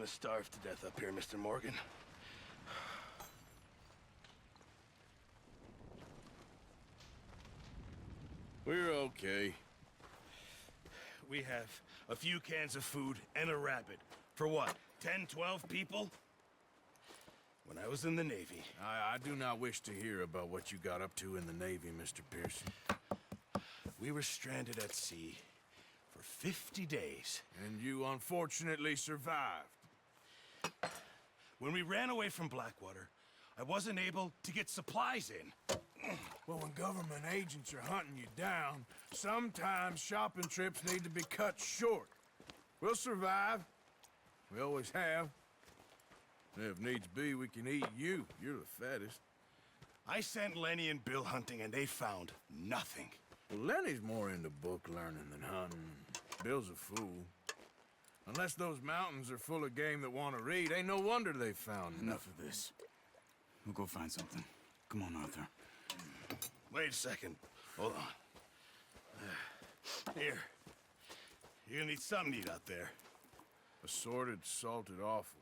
gonna starve to death up here, Mr. Morgan. We're okay. We have a few cans of food and a rabbit. For what, 10, 12 people? When I was in the Navy... I do not wish to hear about what you got up to in the Navy, Mr. Pearson. We were stranded at sea for 50 days. And you unfortunately survived. When we ran away from Blackwater, I wasn't able to get supplies in. Well, when government agents are hunting you down, sometimes shopping trips need to be cut short. We'll survive. We always have. If needs be, we can eat you. You're the fattest. I sent Lenny and Bill hunting, and they found nothing. Well, Lenny's more into book learning than hunting. Bill's a fool. Unless those mountains are full of game that want to read, ain't no wonder they found Enough of this. We'll go find something. Come on, Arthur. Wait a second. Hold on. Here. You're gonna need something to eat out there. Assorted, salted offal.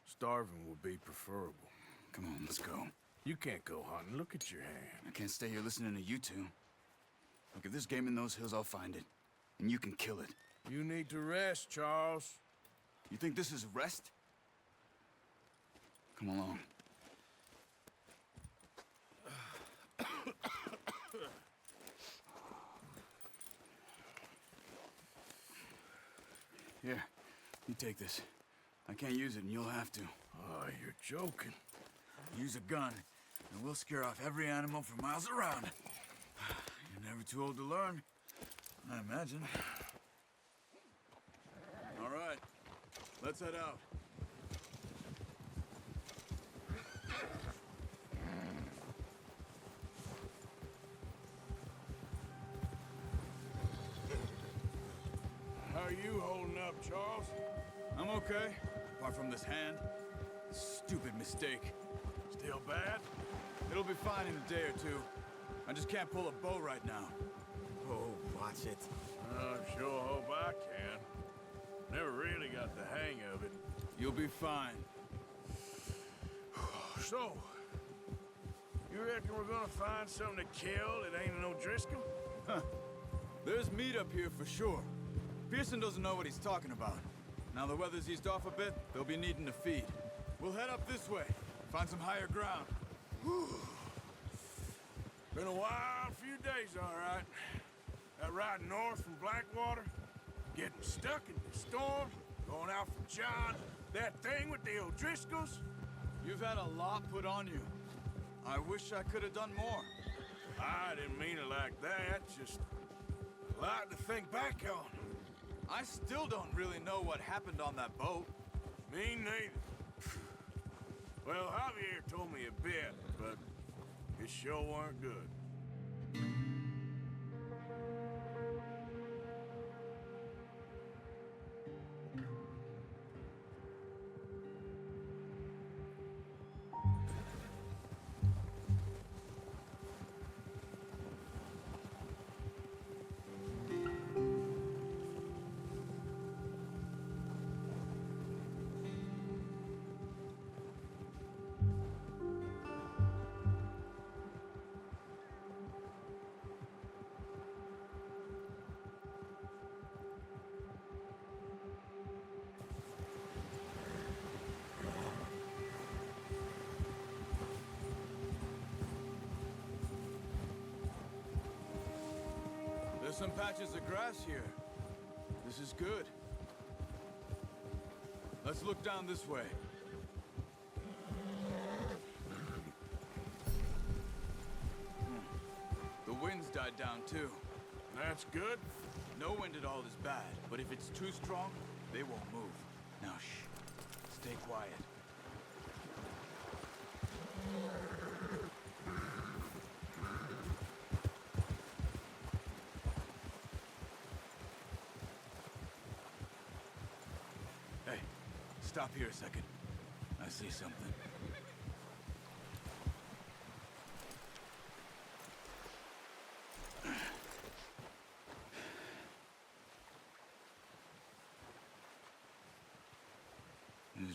Starving will be preferable. Come on, let's go. You can't go hunting. Look at your hand. I can't stay here listening to you two. Look, if there's game in those hills, I'll find it. And you can kill it. You need to rest, Charles. You think this is rest? Come along. Here, you take this. I can't use it, and you'll have to. Oh, you're joking. Use a gun, and we'll scare off every animal for miles around. You're never too old to learn, I imagine. All right, let's head out. How are you holding up, Charles? I'm okay, apart from this hand. Stupid mistake. Still bad? It'll be fine in a day or two. I just can't pull a bow right now. Oh, watch it. I sure hope I can. Never really got the hang of it. You'll be fine. So, you reckon we're gonna find something to kill that ain't no Driscoll? There's meat up here for sure. Pearson doesn't know what he's talking about. Now the weather's eased off a bit, they'll be needing to feed. We'll head up this way, find some higher ground. Been a wild few days, all right. That ride north from Blackwater, getting stuck in the storm, going out from John, that thing with the O'Driscolls. You've had a lot put on you. I wish I could have done more. I didn't mean it like that, just a lot to think back on. I still don't really know what happened on that boat. Me neither. Well, Javier told me a bit, but it sure weren't good. There's some patches of grass here. This is good. Let's look down this way. The wind's died down too. That's good. No wind at all is bad, but if it's too strong, they won't move. Now shh. Stay quiet. Hey, stop here a second. I see something.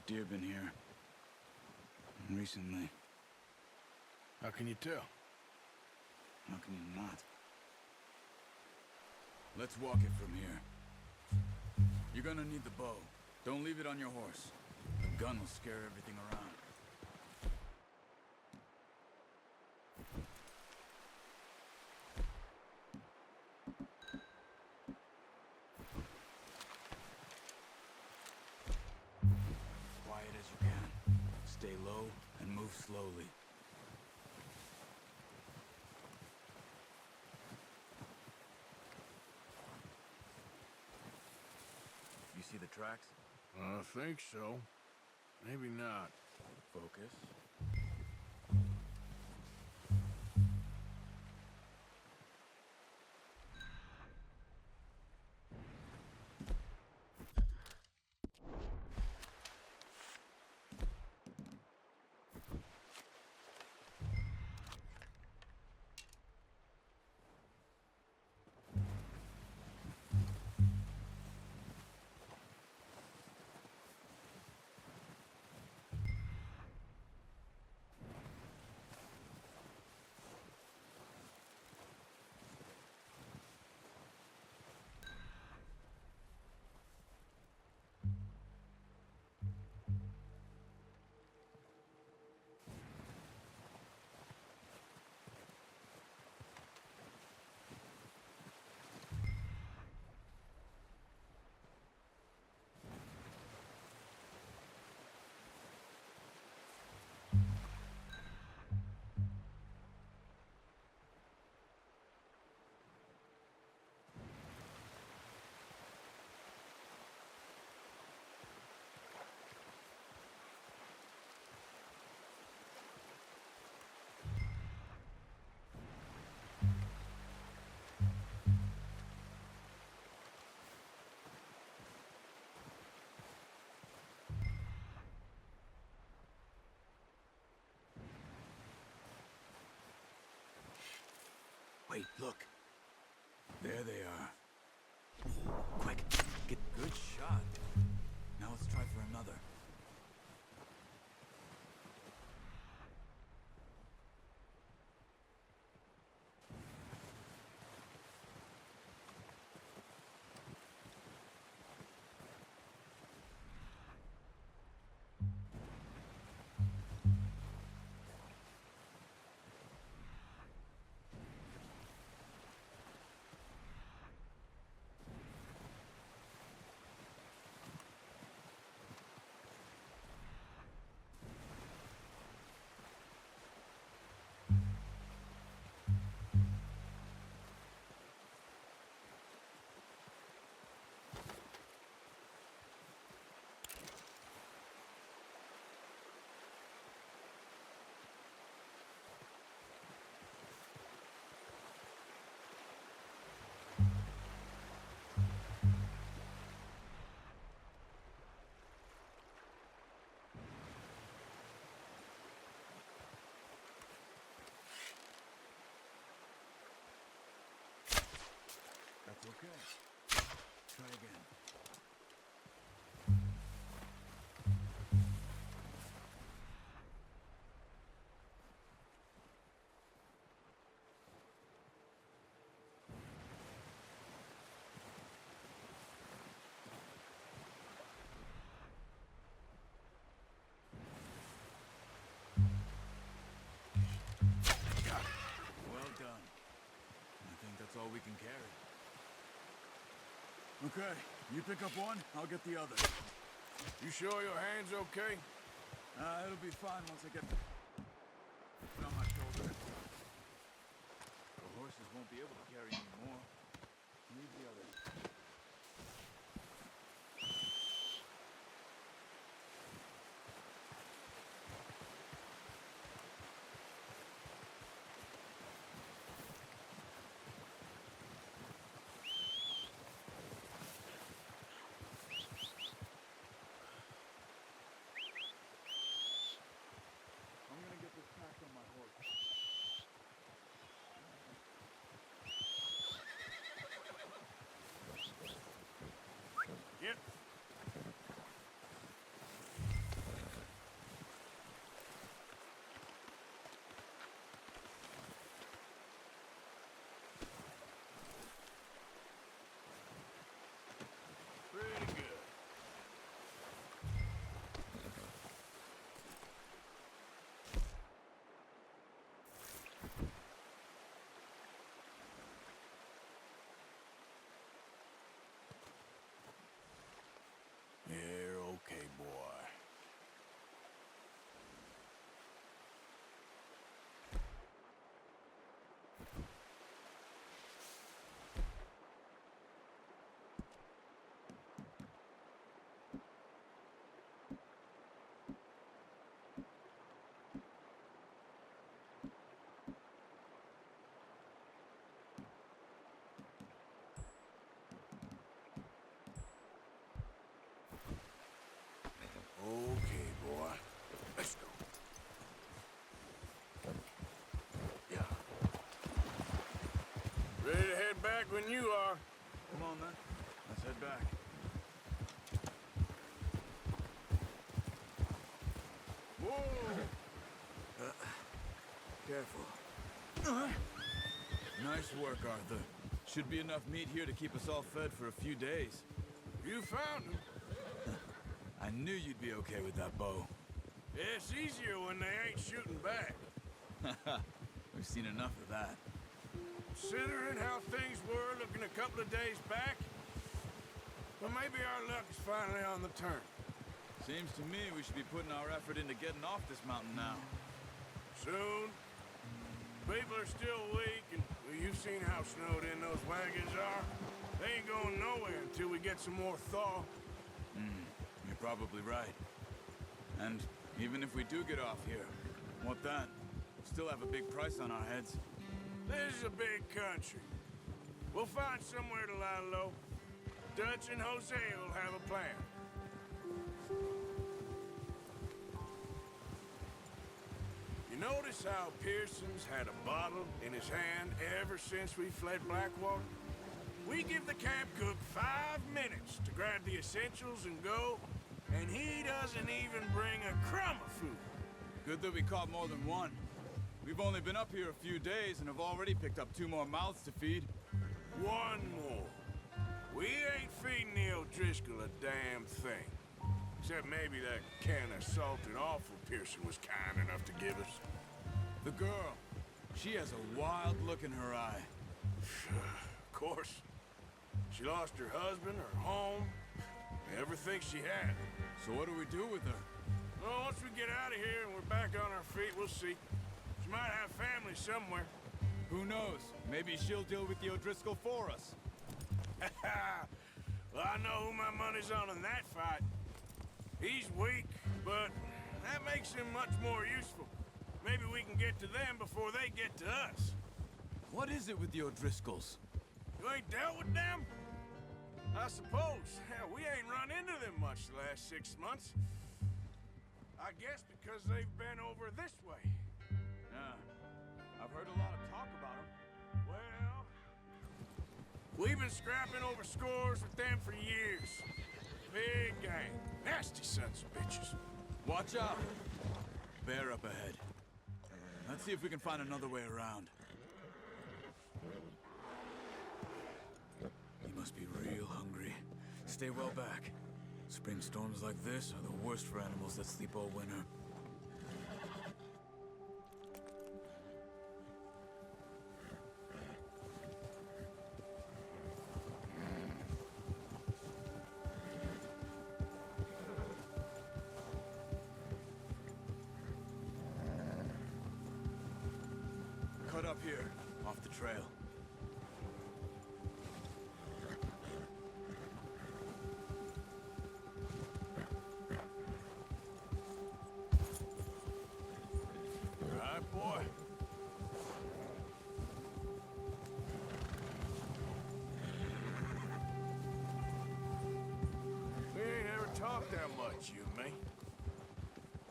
deer been here? Recently. How can you tell? How can you not? Let's walk it from here. You're gonna need the bow. Don't leave it on your horse. The gun will scare everything around. Quiet as you can. Stay low and move slowly. You see the tracks? I think so. Maybe not. Focus. Wait, look. There they are. Quick, get good shot. Now let's try for another. That's okay. Try again. Well done. I think that's all we can carry. Okay, you pick up one, I'll get the other. You sure your hand's okay? It'll be fine once I get it on my shoulder. The horses won't be able to carry any more. Leave the others. I'm gonna get this pack on my horse. right when you are. Come on, then. Let's head back. Whoa! Careful. Nice work, Arthur. Should be enough meat here to keep us all fed for a few days. You found him. I knew you'd be okay with that bow. Yeah, it's easier when they ain't shooting back. We've seen enough of that. Considering how things were looking a couple of days back, well, maybe our luck is finally on the turn. Seems to me we should be putting our effort into getting off this mountain now. Soon. People are still weak, and well, you've seen how snowed in those wagons are. They ain't going nowhere until we get some more thaw. You're probably right. And even if we do get off here, what then? Still have a big price on our heads. This is a big country. We'll find somewhere to lie low. Dutch and Jose will have a plan. You notice how Pearson's had a bottle in his hand ever since we fled Blackwater? We give the camp cook 5 minutes to grab the essentials and go, and he doesn't even bring a crumb of food. Good that we caught more than one. We've only been up here a few days and have already picked up 2 more mouths to feed. 1 more. We ain't feeding the O'Driscoll a damn thing. Except maybe that can of salted offal Pearson was kind enough to give us. The girl, she has a wild look in her eye. Of course. She lost her husband, her home, everything she had. So what do we do with her? Well, once we get out of here and we're back on our feet, we'll see. She might have family somewhere. Who knows? Maybe she'll deal with the O'Driscoll for us. Well, I know who my money's on in that fight. He's weak, but that makes him much more useful. Maybe we can get to them before they get to us. What is it with the O'Driscolls? You ain't dealt with them? I suppose. Hell, we ain't run into them much the last 6 months. I guess because they've been over this way. Yeah. I've heard a lot of talk about them. Well, we've been scrapping over scores with them for years. Big gang. Nasty sons of bitches. Watch out! Bear up ahead. Let's see if we can find another way around. He must be real hungry. Stay well back. Spring storms like this are the worst for animals that sleep all winter. Cut up here, off the trail. All right, boy. We ain't ever talked that much, you and me.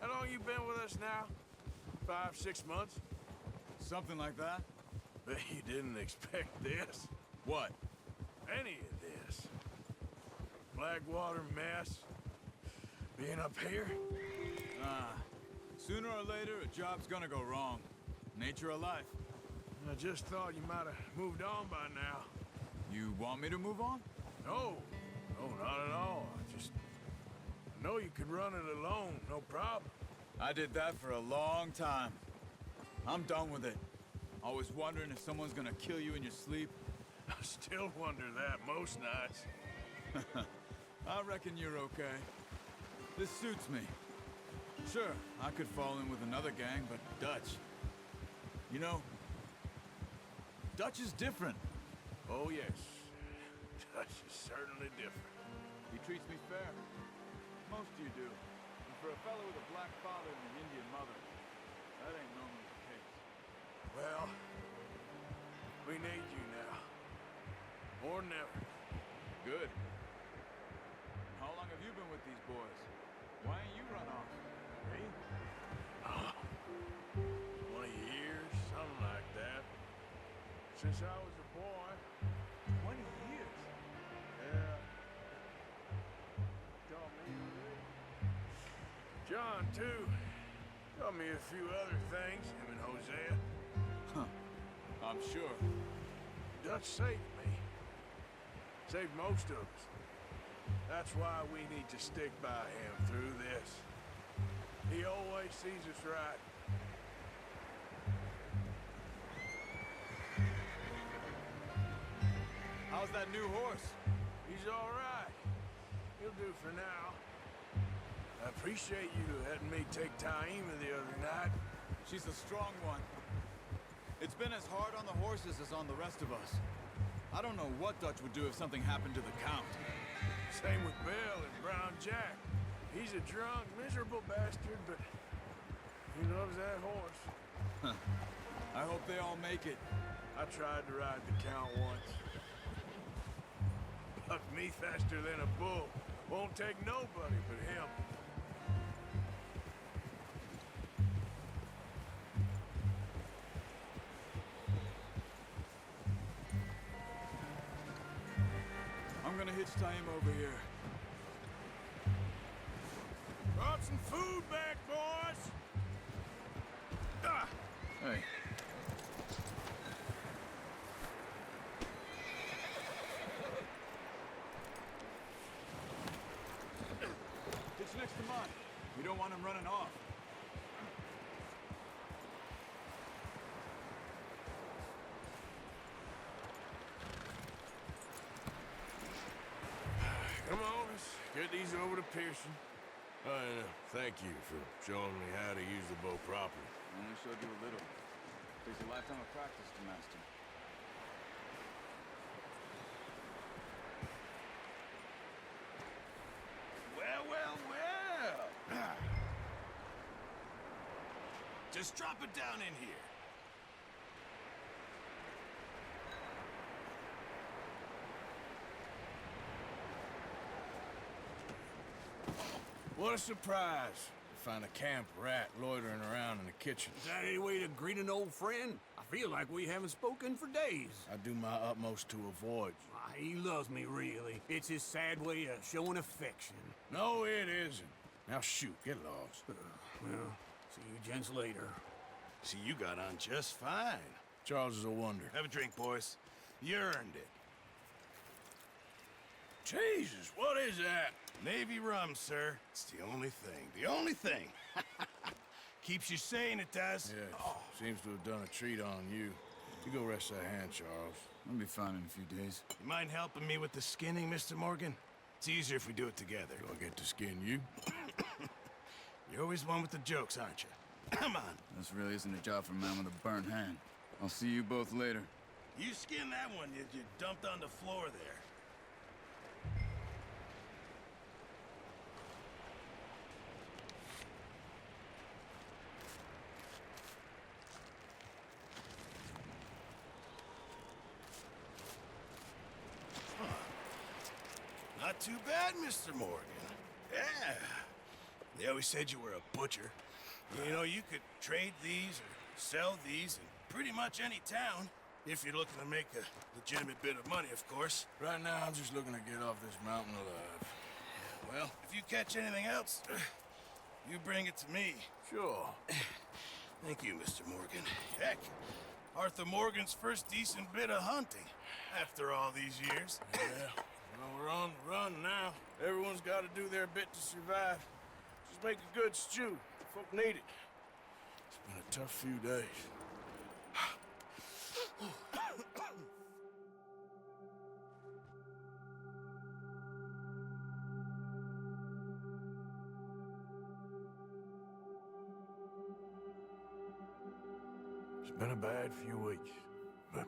How long you been with us now? 5, 6 months? Something like that? Bet you didn't expect this. What? Any of this. Blackwater mess. Being up here? Sooner or later, a job's gonna go wrong. Nature of life. I just thought you might have moved on by now. You want me to move on? No. No, not at all. I know you could run it alone, no problem. I did that for a long time. I'm done with it. Always wondering if someone's gonna kill you in your sleep. I still wonder that most nights. I reckon you're okay. This suits me. Sure, I could fall in with another gang, but Dutch... You know, Dutch is different. Oh, yes. Dutch is certainly different. He treats me fair. Most of you do. And for a fellow with a black father and an Indian mother, that ain't normally the case. Well, we need you now. More than ever. Good. How long have you been with these boys? Why ain't you run off? Me? 20 years, something like that. Since I was a boy. John, too. Told me a few other things, him and Hosea. I'm sure. Dutch saved me. Saved most of us. That's why we need to stick by him through this. He always sees us right. How's that new horse? He's all right. He'll do for now. I appreciate you letting me take Taima the other night. She's a strong one. It's been as hard on the horses as on the rest of us. I don't know what Dutch would do if something happened to the Count. Same with Bill and Brown Jack. He's a drunk, miserable bastard, but he loves that horse. I hope they all make it. I tried to ride the Count once. Bucked me faster than a bull. Won't take nobody but him. I'm gonna hitch Taima over here. Brought some food back, boys! Ah! Hey. It's next to mine. We don't want him running off. Come on, let's get these over to Pearson. Thank you for showing me how to use the bow properly. I only showed you a little. Takes a lifetime of practice to master. Well, well, well. Just drop it down in here. What a surprise to find a camp rat loitering around in the kitchen. Is that any way to greet an old friend? I feel like we haven't spoken for days. I do my utmost to avoid you. He loves me, really. It's his sad way of showing affection. No, it isn't. Now shoot, get lost. Well, see you gents later. See, you got on just fine. Charles is a wonder. Have a drink, boys. You earned it. Jesus, what is that? Navy rum, sir. It's the only thing. The only thing. Keeps you sane, it does. Yes, seems to have done a treat on you. You go rest that hand, Charles. I'll be fine in a few days. You mind helping me with the skinning, Mr. Morgan? It's easier if we do it together. Do I get to skin you? You're always one with the jokes, aren't you? Come on. This really isn't a job for a man with a burnt hand. I'll see you both later. You skinned that one you dumped on the floor there. Not too bad, Mr. Morgan. Yeah. They always said you were a butcher. You know, you could trade these or sell these in pretty much any town, if you're looking to make a legitimate bit of money, of course. Right now, I'm just looking to get off this mountain alive. Well, if you catch anything else, you bring it to me. Sure. Thank you, Mr. Morgan. Heck, Arthur Morgan's first decent bit of hunting after all these years. Yeah. Well, we're on the run now. Everyone's got to do their bit to survive. Just make a good stew. Folk need it. It's been a tough few days. It's been a bad few weeks, but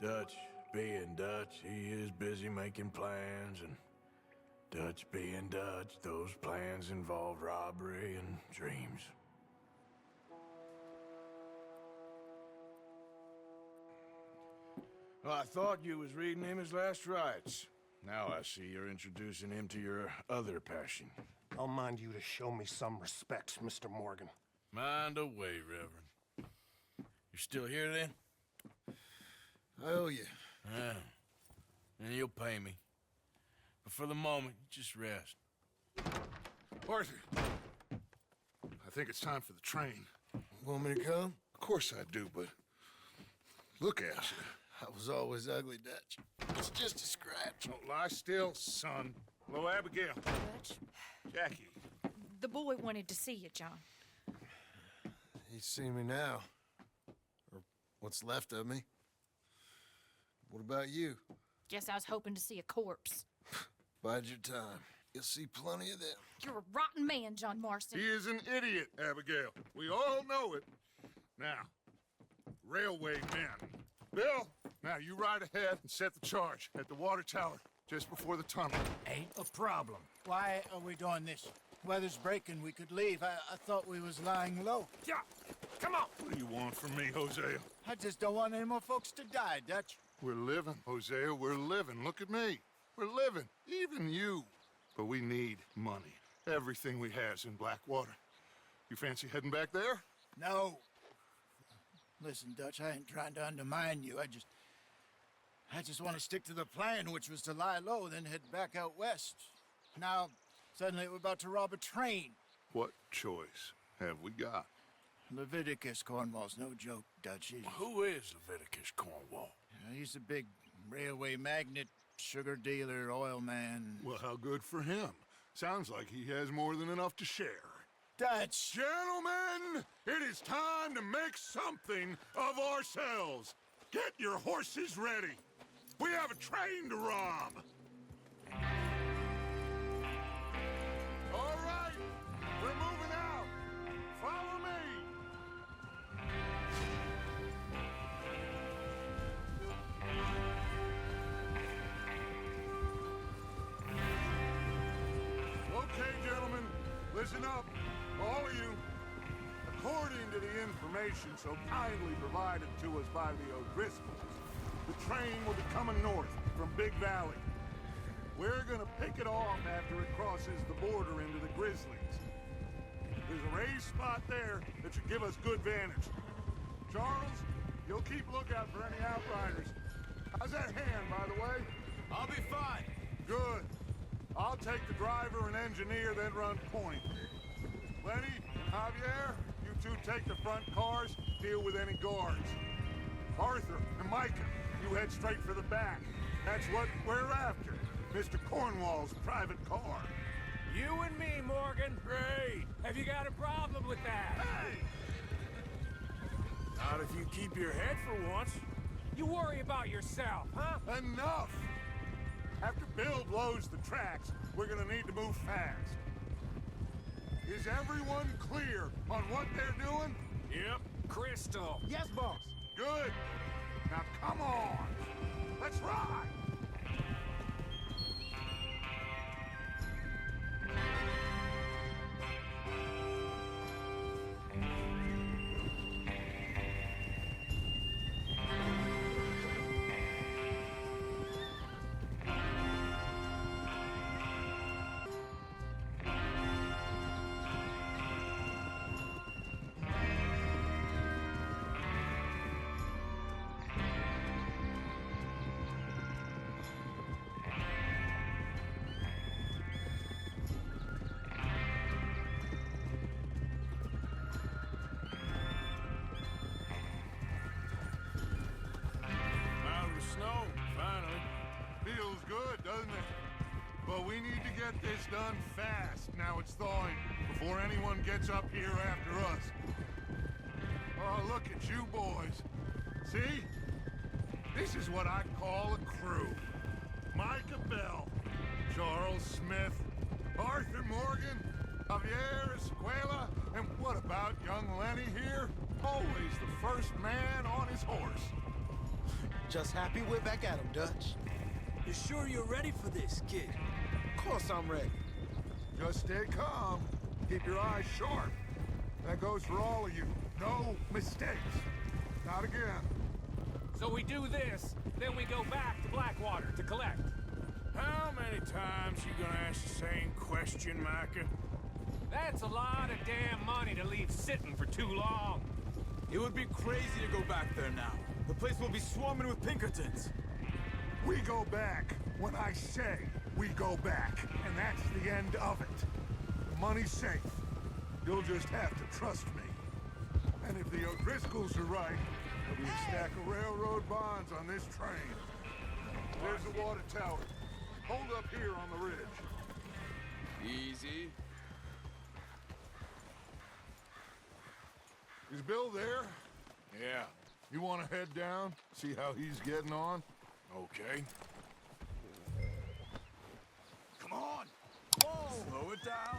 Dutch being Dutch, he is busy making plans, and Dutch being Dutch, those plans involve robbery and dreams. Well, I thought you was reading him his last rites. Now I see you're introducing him to your other passion. I'll mind you to show me some respect, Mr. Morgan. Mind away, Reverend. You still here, then? I owe you. Yeah. And you'll pay me. But for the moment, just rest. Arthur, think it's time for the train. Want me to come? Of course I do, but look at you. I was always ugly, Dutch. It's just a scratch. Don't lie still, son. Hello, Abigail. Dutch, Jackie. the boy wanted to see you, John. He's seen me now. Or what's left of me. What about you? Guess I was hoping to see a corpse. Bide your time. You'll see plenty of them. You're a rotten man, John Marston. He is an idiot, Abigail. We all know it. Now, railway men. Bill, now you ride ahead and set the charge at the water tower just before the tunnel. Ain't a problem. Why are we doing this? Weather's breaking. We could leave. I thought we was lying low. Yeah, come on. What do you want from me, Hosea? I just don't want any more folks to die, Dutch. We're living, Hosea. We're living. Look at me. We're living. Even you. But we need money. Everything we has in Blackwater. You fancy heading back there? No. Listen, Dutch, I ain't trying to undermine you. I just want to stick to the plan, which was to lie low, then head back out west. Now, suddenly we're about to rob a train. What choice have we got? Leviticus Cornwall's no joke, Dutch. Who is Leviticus Cornwall? He's a big railway magnate, sugar dealer, oil man. Well, how good for him. Sounds like he has more than enough to share. Dutch! Gentlemen, it is time to make something of ourselves. Get your horses ready. We have a train to rob. All right, we're moving out. Follow me. Okay, gentlemen, listen up, all of you. According to the information so kindly provided to us by the O'Driscolls, the train will be coming north from Big Valley. We're gonna pick it off after it crosses the border into the Grizzlies. There's a raised spot there that should give us good vantage. Charles, you'll keep lookout for any outriders. How's that hand, by the way? I'll be fine. Good. I'll take the driver and engineer, then run point. Lenny, Javier, you two take the front cars, deal with any guards. Arthur and Micah, you head straight for the back. That's what we're after. Mr. Cornwall's private car. You and me, Morgan. Great. Have you got a problem with that? Hey! Not if you keep your head for once. You worry about yourself, huh? Enough! After Bill blows the tracks, we're gonna need to move fast. Is everyone clear on what they're doing? Yep. Crystal. Yes, boss. Good. Now come on. Let's ride. Feels good, doesn't it? But we need to get this done fast. Now it's thawing, before anyone gets up here after us. Oh, look at you boys. See? This is what I call a crew. Micah Bell, Charles Smith, Arthur Morgan, Javier Escuela, and what about young Lenny here? Always the first man on his horse. Just happy we're back at him, Dutch. You sure you're ready for this, kid? Of course I'm ready. Just stay calm. Keep your eyes sharp. That goes for all of you. No mistakes. Not again. So we do this, then we go back to Blackwater to collect. How many times you gonna ask the same question, Micah? That's a lot of damn money to leave sitting for too long. It would be crazy to go back there now. The place will be swarming with Pinkertons. We go back when I say we go back. And that's the end of it. The money's safe. You'll just have to trust me. And if the O'Driscolls are right, there'll be a stack of railroad bonds on this train. There's the water tower. Hold up here on the ridge. Easy. Is Bill there? Yeah, You want to head down? See how he's getting on? okay. Come on. Whoa. Slow it down.